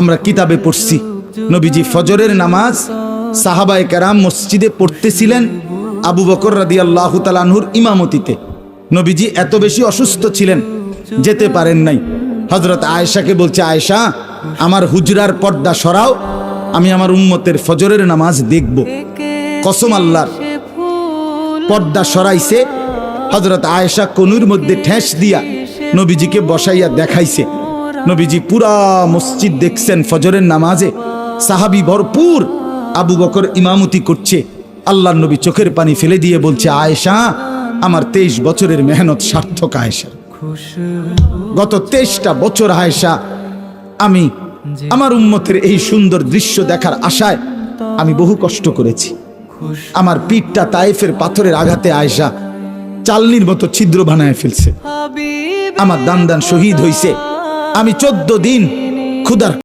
আমরা কিতাবে পড়ছি নবীজি ফজরের নামাজ সাহাবায়ে কেরাম মসজিদে পড়তেছিলেন আবু বকর রাদিয়াল্লাহু তাআলা আনহুর ইমামতিতে। নবীজি এত বেশি অসুস্থ ছিলেন, যেতে পারেন নাই। হযরত আয়েশাকে বলছে, আয়েশা আমার হুজরার পর্দা সরাও, আমি আমার উম্মতের ফজরের নামাজ দেখব। কসম আল্লাহর, পর্দা সরাইছে। হযরত আয়েশা কনুর মধ্যে ঠেস দিয়া নবীজিকে বসাইয়া দেখাইছে। নবীজি পুরা মসজিদ দেখছেন ফজরের নামাজে, সাহাবী ভরপুর, আবু বকর ইমামতি করছে। আল্লাহর নবী চোখের পানি ফেলে দিয়ে বলছে, আয়েশা আমার 23 বছরের মেহনত সার্থক। আয়েশা গত 23টা বছর আয়েশা আমি আমার উম্মতের এই সুন্দর দৃশ্য দেখার আশায় আমি বহু কষ্ট করেছি। আমার পিঠটা তায়েফের পাথরের আঘাতে আয়েশা চালনির মতো ছিদ্র বানায় ফেলছে। আমার দান শহীদ হইছে। আমি 14 দিন ক্ষুধার